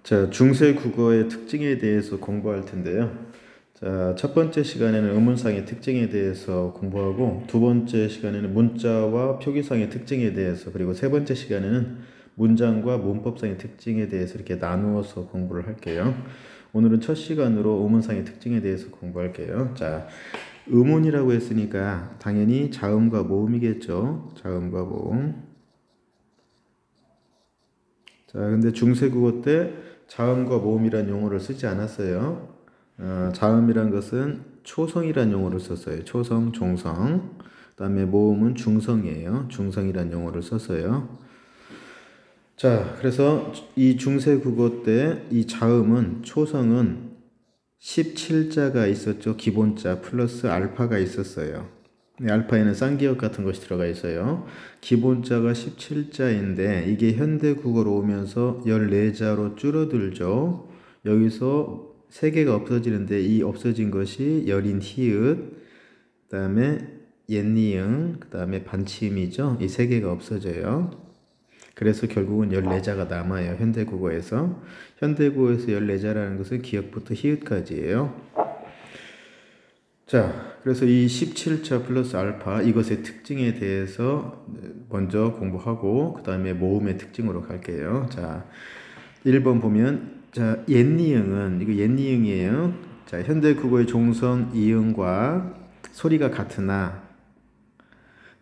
자, 중세 국어의 특징에 대해서 공부할 텐데요. 자, 첫 번째 시간에는 의문상의 특징에 대해서 공부하고, 두 번째 시간에는 문자와 표기상의 특징에 대해서, 그리고 세 번째 시간에는 문장과 문법상의 특징에 대해서 이렇게 나누어서 공부를 할게요. 오늘은 첫 시간으로 의문상의 특징에 대해서 공부할게요. 자, 의문이라고 했으니까 당연히 자음과 모음이겠죠. 자음과 모음. 자, 근데 중세국어 때 자음과 모음이란 용어를 쓰지 않았어요. 자음이란 것은 초성이란 용어를 썼어요. 초성, 종성. 그다음에 모음은 중성이에요. 중성이란 용어를 썼어요. 자, 그래서 이 중세국어 때 이 자음은 초성은 17자가 있었죠. 기본자 플러스 알파가 있었어요. 알파에는 쌍기역 같은 것이 들어가 있어요. 기본자가 17자인데 이게 현대국어로 오면서 14자로 줄어들죠. 여기서 3개가 없어지는데 이 없어진 것이 여린 히읗, 그 다음에 옛니응, 그 다음에 반치음이죠. 이 3개가 없어져요. 그래서 결국은 14자가 남아요. 현대국어에서. 현대국어에서 14자라는 것은 기역부터 히읗까지예요. 자, 그래서 이 17자 플러스 알파 이것의 특징에 대해서 먼저 공부하고 그 다음에 모음의 특징으로 갈게요. 자, 1번 보면 자, 옛니응은 이거 옛니응이에요. 자, 현대 국어의 종성 이응과 소리가 같으나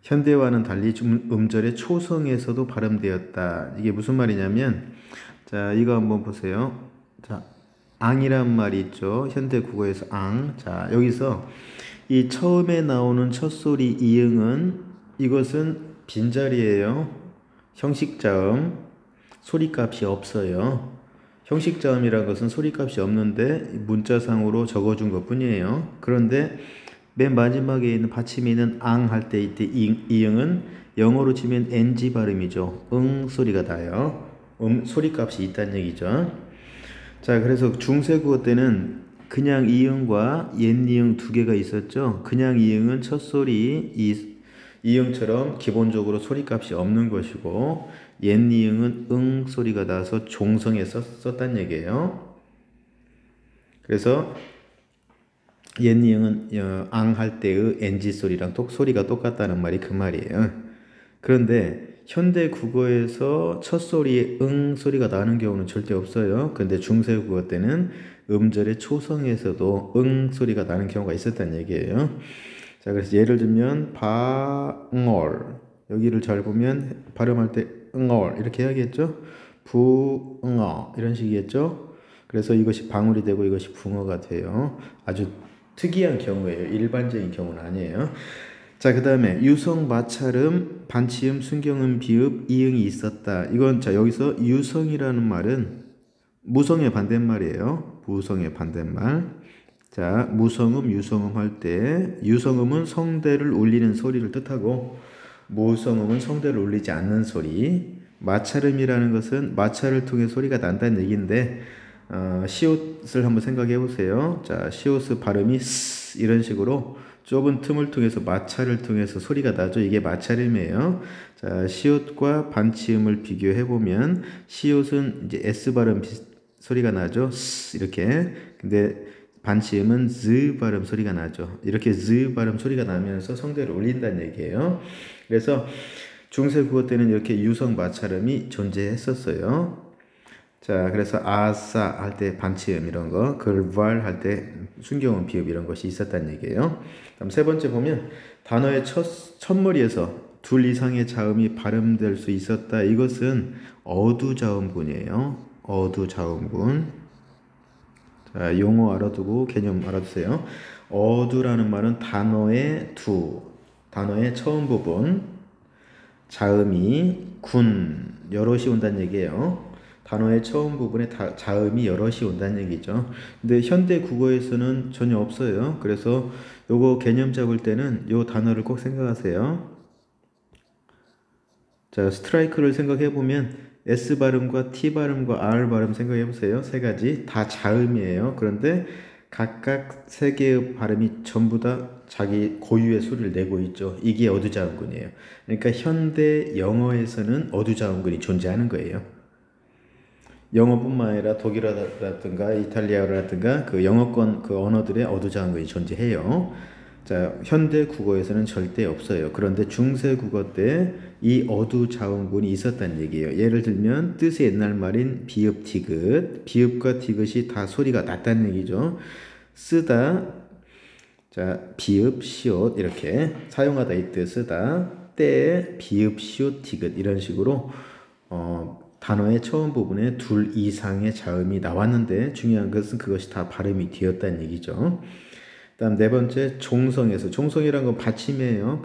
현대와는 달리 음절의 초성에서도 발음되었다. 이게 무슨 말이냐면 자, 이거 한번 보세요. 자, 앙이란 말이 있죠. 현대 국어에서 앙. 자, 여기서 이 처음에 나오는 첫 소리 이응은 이것은 빈자리예요. 형식자음. 소리값이 없어요. 형식자음이라는 것은 소리값이 없는데 문자상으로 적어준 것 뿐이에요. 그런데 맨 마지막에 있는 받침이 있는 앙 할 때 이때 이응은 영어로 치면 NG 발음이죠. 응 소리가 나요. 소리값이 있다는 얘기죠. 자, 그래서 중세국어 때는 그냥 이응과 옛이응 두 개가 있었죠. 그냥 이응은 첫 소리 이응처럼 기본적으로 소리값이 없는 것이고 옛이응은 응 소리가 나서 종성에 썼단 얘기예요. 그래서 옛이응은 앙 할 때의 NG 소리랑 소리가 똑같다는 말이 그 말이에요. 그런데 현대 국어에서 첫 소리에 응 소리가 나는 경우는 절대 없어요. 근데 중세 국어 때는 음절의 초성에서도 응 소리가 나는 경우가 있었다는 얘기예요. 자, 그래서 예를 들면 방얼 여기를 잘 보면 발음할 때 응얼 이렇게 해야겠죠. 부응어 이런 식이겠죠. 그래서 이것이 방울이 되고 이것이 붕어가 돼요. 아주 특이한 경우예요. 일반적인 경우는 아니에요. 자, 그 다음에 유성, 마찰음, 반치음, 순경음, 비읍, 이응이 있었다. 이건 자 여기서 유성이라는 말은 무성의 반대말이에요. 무성의 반대말. 자, 무성음, 유성음 할 때 유성음은 성대를 울리는 소리를 뜻하고 무성음은 성대를 울리지 않는 소리. 마찰음이라는 것은 마찰을 통해 소리가 난다는 얘기인데 시옷을 한번 생각해 보세요. 자, 시옷의 발음이 스 이런 식으로 좁은 틈을 통해서 마찰을 통해서 소리가 나죠. 이게 마찰음이에요. 자, 시옷과 반치음을 비교해 보면 시옷은 이제 S 발음 소리가 나죠. 스 이렇게. 근데 반치음은 z 발음 소리가 나죠. 이렇게 z 발음 소리가 나면서 성대를 울린다는 얘기예요. 그래서 중세 국어 때는 이렇게 유성 마찰음이 존재했었어요. 자, 그래서 아싸 할 때 반치음 이런 거, 글발 할 때 순경음 비읍 이런 것이 있었다는 얘기예요. 다음 세 번째 보면 단어의 첫머리에서 둘 이상의 자음이 발음될 수 있었다. 이것은 어두자음군이에요. 어두자음군. 자, 용어 알아두고 개념 알아두세요. 어두라는 말은 단어의 처음 부분, 자음이 여럿이 온다는 얘기예요. 단어의 처음 부분에 자음이 여럿이 온다는 얘기죠. 근데 현대 국어에서는 전혀 없어요. 그래서 요거 개념 잡을 때는 요 단어를 꼭 생각하세요. 자, 스트라이크를 생각해 보면 S 발음과 T 발음과 R 발음 생각해 보세요. 세 가지 다 자음이에요. 그런데 각각 세 개의 발음이 전부 다 자기 고유의 소리를 내고 있죠. 이게 어두자음군이에요. 그러니까 현대 영어에서는 어두자음군이 존재하는 거예요. 영어뿐만 아니라 독일어라든가 이탈리아어라든가 그 영어권 그 언어들의 어두자원군이 존재해요. 자, 현대 국어에서는 절대 없어요. 그런데 중세 국어 때 이 어두자원군이 있었다는 얘기예요. 예를 들면 뜻의 옛날 말인 비읍, 디귿, 비읍과 디귿이 다 소리가 낮다는 얘기죠. 쓰다, 자, 비읍, 시옷 이렇게 사용하다 이 뜻 쓰다, 때, 비읍, 시옷, 디귿 이런 식으로 단어의 처음 부분에 둘 이상의 자음이 나왔는데 중요한 것은 그것이 다 발음이 되었다는 얘기죠. 다음 네 번째 종성에서, 종성이란 건 받침이에요.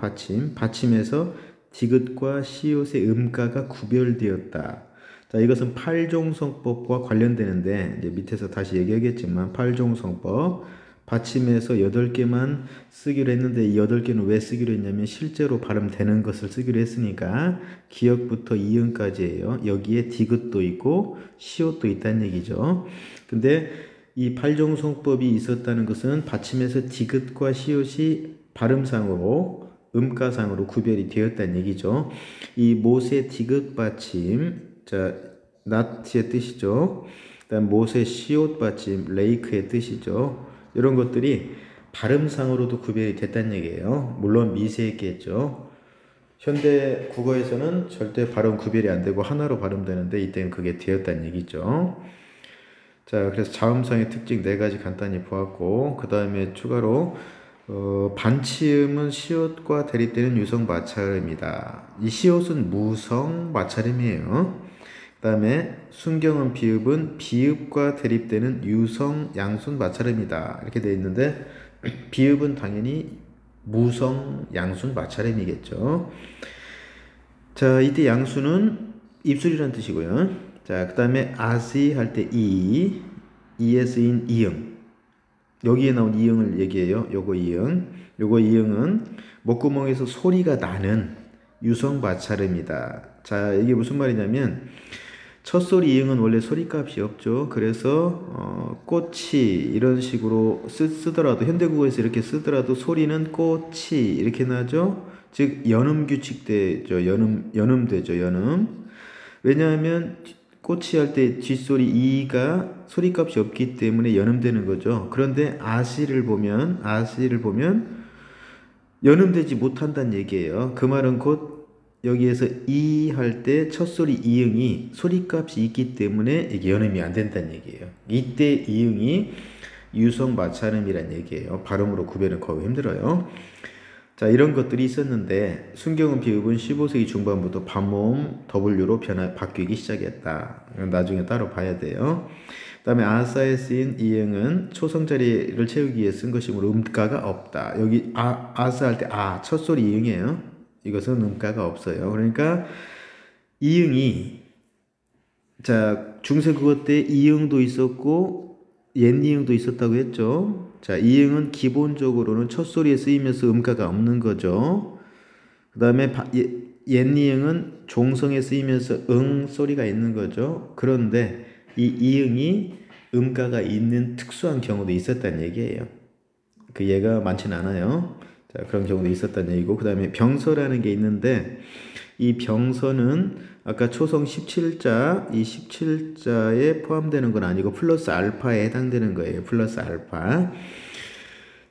받침에서 디귿과 시옷의 음가가 구별되었다. 자, 이것은 팔종성법과 관련되는데 이제 밑에서 다시 얘기하겠지만 팔종성법 받침에서 8개만 쓰기로 했는데 이 8개는 왜 쓰기로 했냐면 실제로 발음되는 것을 쓰기로 했으니까 기역부터 이음까지예요. 여기에 디귿도 있고 시옷도 있다는 얘기죠. 근데 이 팔종성법이 있었다는 것은 받침에서 디귿과 시옷이 발음상으로 음가상으로 구별이 되었다는 얘기죠. 이 못의 디귿 받침, 자, not의 뜻이죠. 그다음 못의 시옷 받침, lake의 뜻이죠. 이런 것들이 발음상으로도 구별이 됐다는 얘기예요. 물론 미세했겠죠. 현대 국어에서는 절대 발음 구별이 안 되고 하나로 발음되는데 이때는 그게 되었다는 얘기죠. 자, 그래서 자음상의 특징 4가지 간단히 보았고 그 다음에 추가로 반치음은 시옷과 대립되는 유성 마찰음이다. 이 시옷은 무성 마찰음이에요. 그 다음에 순경음 비읍은 비읍과 대립되는 유성 양순 마찰음이다. 이렇게 되어 있는데 비읍은 당연히 무성 양순 마찰음이겠죠. 자, 이때 양순은 입술이란 뜻이고요. 자, 그 다음에 아시 할 때 이에 쓰인 이응, 여기에 나온 이응을 얘기해요. 요거 이응은 목구멍에서 소리가 나는 유성 마찰음이다. 자, 이게 무슨 말이냐면 첫 소리 이응은 원래 소리값이 없죠. 그래서 꽃이 이런 식으로 쓰더라도 현대국어에서 이렇게 쓰더라도 소리는 꽃이 이렇게 나죠. 즉 연음 규칙되죠. 연음되죠. 연음. 왜냐하면 꽃이 할 때 뒷소리 이가 소리값이 없기 때문에 연음되는 거죠. 그런데 아시를 보면 연음되지 못한다는 얘기예요. 그 말은 곧 여기에서 이 할 때 첫소리 이응이 소리값이 있기 때문에 이게 연음이 안 된다는 얘기예요. 이때 이응이 유성 마찰음이란 얘기예요. 발음으로 구별은 거의 힘들어요. 자, 이런 것들이 있었는데 순경음 비읍은 15세기 중반부터 반모음 W로 바뀌기 시작했다. 나중에 따로 봐야 돼요. 그 다음에 아사에 쓰인 이응은 초성자리를 채우기 위해 쓴 것이므로 음가가 없다. 여기 아사 할 때 첫소리 이응이에요. 이것은 음가가 없어요. 그러니까 이응이, 자, 중세국어 때 이응도 있었고 옛이응도 있었다고 했죠. 자, 이응은 기본적으로는 첫소리에 쓰이면서 음가가 없는 거죠. 그 다음에 옛이응은 종성에 쓰이면서 응 소리가 있는 거죠. 그런데 이 이응이 음가가 있는 특수한 경우도 있었다는 얘기예요. 그 예가 많지는 않아요. 자, 그런 경우도 있었다는 얘기고, 그 다음에 병서라는 게 있는데 이 병서는 아까 초성 17자, 이 17자에 포함되는 건 아니고 플러스 알파에 해당되는 거예요. 플러스 알파.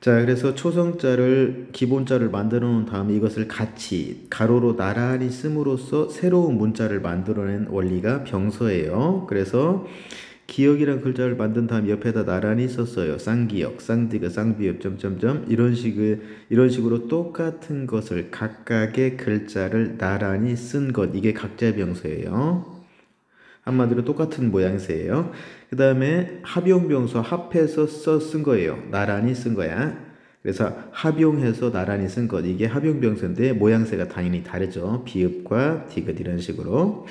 자, 그래서 초성자를 기본자를 만들어 놓은 다음에 이것을 같이 가로로 나란히 씀으로써 새로운 문자를 만들어낸 원리가 병서예요. 그래서 기역이란 글자를 만든 다음 옆에다 나란히 썼어요. 쌍기역, 쌍디귿, 쌍비읍, 점점점 이런 식으로 똑같은 것을 각각의 글자를 나란히 쓴 것, 이게 각자병서예요. 한마디로 똑같은 모양새예요. 그 다음에 합용병서, 합해서 쓴 거예요. 나란히 쓴 거야. 그래서 합용해서 나란히 쓴 것, 이게 합용병서인데 모양새가 당연히 다르죠. 비읍과 디귿 이런 식으로.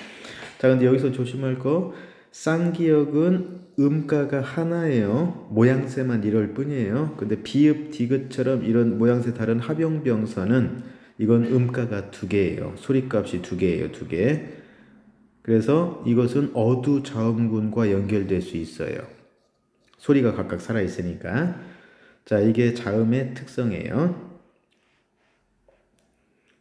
자, 근데 여기서 조심할 거, 쌍기역은 음가가 하나예요. 모양새만 이럴 뿐이에요. 근데 비읍, 디귿처럼 이런 모양새 다른 합용병서는 이건 음가가 2개예요. 소리값이 2개예요. 2개. 그래서 이것은 어두자음군과 연결될 수 있어요. 소리가 각각 살아있으니까. 자, 이게 자음의 특성이에요.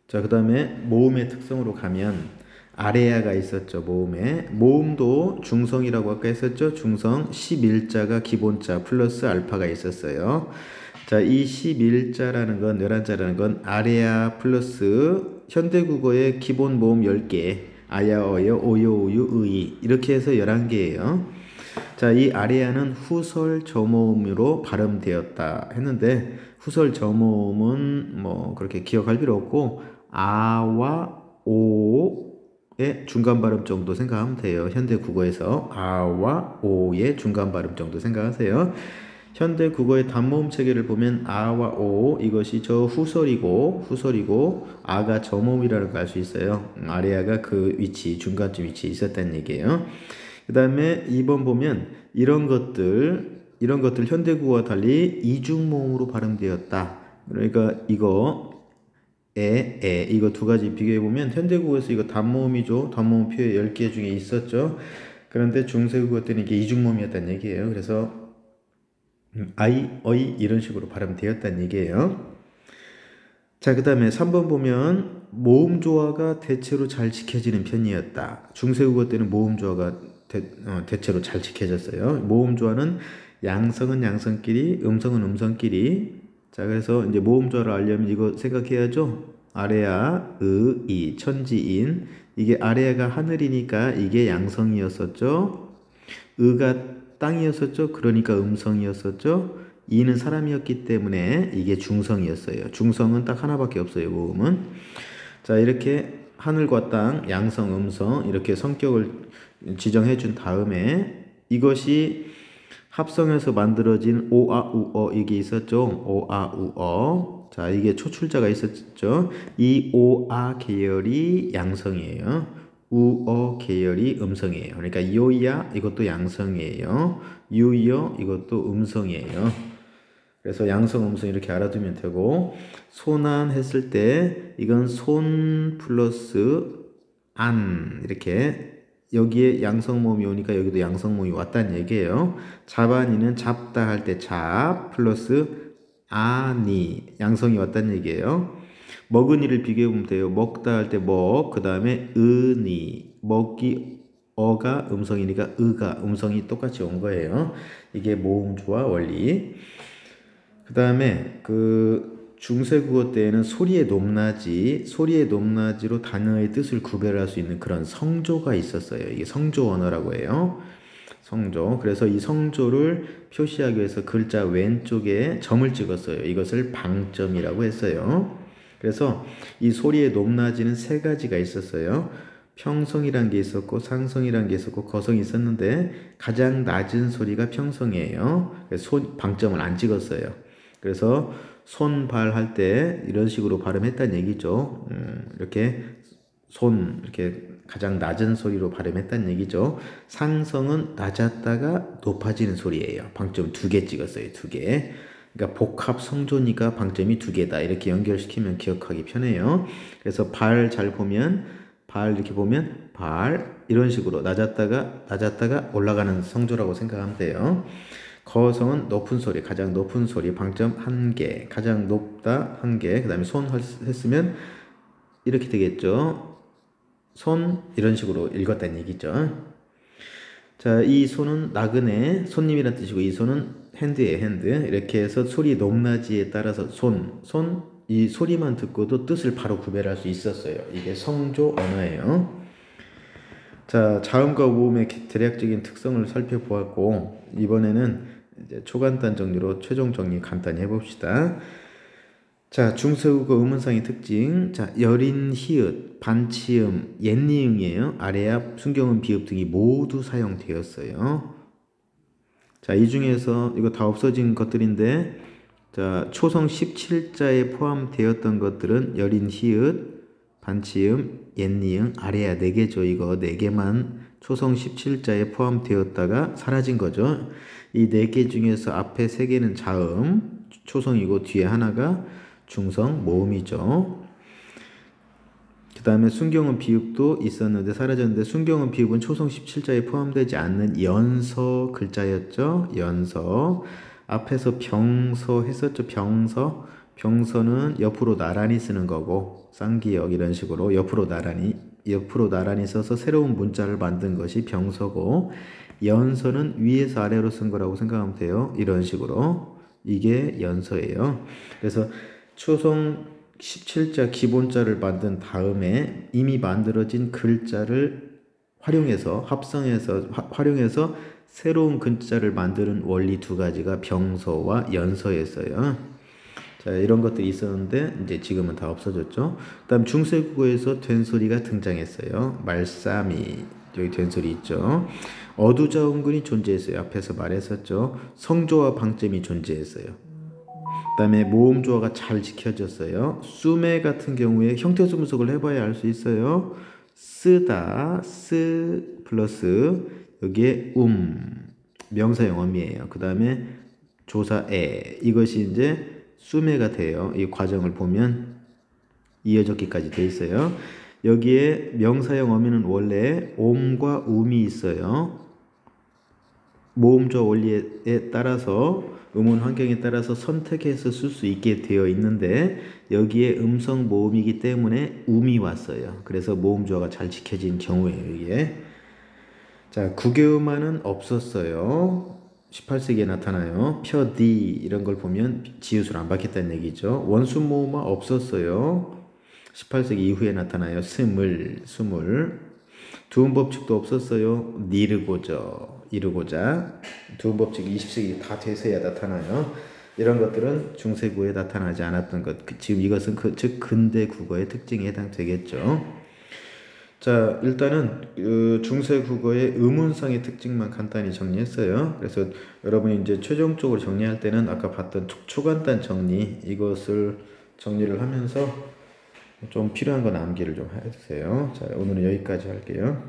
자, 그 다음에 모음의 특성으로 가면 아래야가 있었죠. 모음에. 모음도 중성이라고 아까 했었죠. 중성 11자가 기본자 플러스 알파가 있었어요. 자, 이 11자라는 건 11자라는 건 아래야 플러스 현대국어의 기본 모음 10개 아야 어여 오요 우유 의이 이렇게 해서 11개예요. 자, 이 아래야는 후설 저모음으로 발음되었다 했는데 후설 저모음은 뭐 그렇게 기억할 필요 없고 아와 오의 중간 발음 정도 생각하면 돼요. 현대 국어에서 아와 오의 중간 발음 정도 생각하세요. 현대 국어의 단모음 체계를 보면 아와 오 이것이 저 후설이고 아가 저모음이라는 걸 알 수 있어요. 아래아가 그 위치 중간쯤 위치에 있었다는 얘기예요. 그 다음에 2번 보면 이런 것들 현대 국어와 달리 이중모음으로 발음되었다. 그러니까 이거 이거 두 가지 비교해 보면 현대국어에서 이거 단모음이죠. 단모음 표에 10개 중에 있었죠. 그런데 중세국어 때는 이게 이중모음이었다는 얘기예요. 그래서 아이, 어이 이런 식으로 발음되었다는 얘기예요. 자, 그 다음에 3번 보면 모음 조화가 대체로 잘 지켜지는 편이었다. 중세국어 때는 모음 조화가 대체로 잘 지켜졌어요. 모음 조화는 양성은 양성끼리, 음성은 음성끼리. 자, 그래서 이제 모음 조화를 알려면 이거 생각해야죠. 아래야, 이, 천지인. 이게 아래야가 하늘이니까 이게 양성이었었죠. 의가 땅이었었죠. 그러니까 음성이었었죠. 이는 사람이었기 때문에 이게 중성이었어요. 중성은 딱 하나밖에 없어요. 모음은. 자, 이렇게 하늘과 땅, 양성, 음성 이렇게 성격을 지정해 준 다음에 이것이 합성해서 만들어진 오아우어 이게 있었죠. 오아우어. 자, 이게 초출자가 있었죠. 이 오아 계열이 양성이에요. 우어 계열이 음성이에요. 그러니까 요야 이것도 양성이에요. 유여 이것도 음성이에요. 그래서 양성, 음성 이렇게 알아두면 되고 손안 했을 때 이건 손 플러스 안 이렇게 여기에 양성모음이 오니까 여기도 양성모음이 왔다는 얘기예요. 잡아니는 잡다 할 때 잡 플러스 아니 양성이 왔다는 얘기예요. 먹은이를 비교해보면 돼요. 먹다 할 때 먹, 그 다음에 은이 먹기 어가 음성이니까 의가 음성이 똑같이 온 거예요. 이게 모음조화 원리. 그 다음에 그 중세국어 때에는 소리의 높낮이로 단어의 뜻을 구별할 수 있는 그런 성조가 있었어요. 이게 성조 언어라고 해요. 성조. 그래서 이 성조를 표시하기 위해서 글자 왼쪽에 점을 찍었어요. 이것을 방점이라고 했어요. 그래서 이 소리의 높낮이는 세 가지가 있었어요. 평성이란 게 있었고 상성이란 게 있었고 거성이 있었는데 가장 낮은 소리가 평성이에요. 그래서 방점을 안 찍었어요. 그래서 손발 할 때 이런 식으로 발음했다는 얘기죠. 이렇게 이렇게 가장 낮은 소리로 발음했다는 얘기죠. 상성은 낮았다가 높아지는 소리예요. 방점 2개 찍었어요. 2개. 그러니까 복합 성조니까 방점이 2개다. 이렇게 연결시키면 기억하기 편해요. 그래서 발 잘 보면 발 이렇게 보면 발 이런 식으로 낮았다가 올라가는 성조라고 생각하면 돼요. 거성은 높은 소리, 가장 높은 소리, 방점 1개, 가장 높다 1개, 그 다음에 손 했으면 이렇게 되겠죠. 손 이런 식으로 읽었다는 얘기죠. 자, 이 손은 나그네, 손님이란 뜻이고 이 손은 핸드예요, 핸드. 이렇게 해서 소리 높낮이에 따라서 이 소리만 듣고도 뜻을 바로 구별할 수 있었어요. 이게 성조 언어예요. 자, 자음과 모음의 대략적인 특성을 살펴보았고 이번에는 이제 초간단 정리로 최종 정리 간단히 해봅시다. 자, 중세국어 음원상의 특징. 자, 여린, 히읗, 반치음, 옛니응이에요. 아래압, 순경음, 비읍 등이 모두 사용되었어요. 자, 이 중에서 이거 다 없어진 것들인데 자, 초성 17자에 포함되었던 것들은 여린, 히읗, 반치음, 옛니응, 아래야 4개죠. 이거 4개만 초성 17자에 포함되었다가 사라진 거죠. 이 4개 중에서 앞에 3개는 자음, 초성이고 뒤에 하나가 중성, 모음이죠. 그 다음에 순경음 비읍도 있었는데 사라졌는데 순경음 비읍은 초성 17자에 포함되지 않는 연서 글자였죠. 연서. 앞에서 병서 했었죠. 병서는 옆으로 나란히 쓰는 거고 쌍기역 이런 식으로 옆으로 나란히 옆으로 나란히 써서 새로운 문자를 만든 것이 병서고, 연서는 위에서 아래로 쓴 거라고 생각하면 돼요. 이런 식으로. 이게 연서예요. 그래서 초성 17자 기본자를 만든 다음에 이미 만들어진 글자를 활용해서 새로운 글자를 만드는 원리 두 가지가 병서와 연서였어요. 자, 이런 것들이 있었는데 이제 지금은 다 없어졌죠. 그다음 중세국어에서 된소리가 등장했어요. 말싸미, 여기 된소리 있죠. 어두자운근이 존재했어요. 앞에서 말했었죠. 성조와 방점이 존재했어요. 그다음에 모음조화가 잘 지켜졌어요. 수매 같은 경우에 형태수 분석을 해봐야 알 수 있어요. 쓰다, 쓰 플러스 여기에 명사형 어미예요. 그 다음에 조사에, 이것이 이제 수매가 돼요. 이 과정을 보면 이어졌기까지 돼 있어요. 여기에 명사형 어미는 원래 옴과 um이 있어요. 모음조 원리에 따라서 음운 환경에 따라서 선택해서 쓸 수 있게 되어 있는데 여기에 음성 모음이기 때문에 um이 왔어요. 그래서 모음조가 잘 지켜진 경우예요. 이게. 자, 국외음화는 없었어요. 18세기에 나타나요. 펴디 이런 걸 보면 지읒을 안 받겠다는 얘기죠. 원순 모음화 없었어요. 18세기 이후에 나타나요. 스물. 두음 법칙도 없었어요. 이르고자. 두음 법칙이 20세기 다 돼서야 나타나요. 이런 것들은 중세국어에 나타나지 않았던 것. 지금 이것은 즉 근대 국어의 특징에 해당되겠죠. 자, 일단은 중세국어의 의문상의 특징만 간단히 정리했어요. 그래서 여러분이 이제 최종적으로 정리할 때는 아까 봤던 초간단 정리, 이것을 정리를 하면서 좀 필요한 거 남기를 좀 해주세요. 자, 오늘은 여기까지 할게요.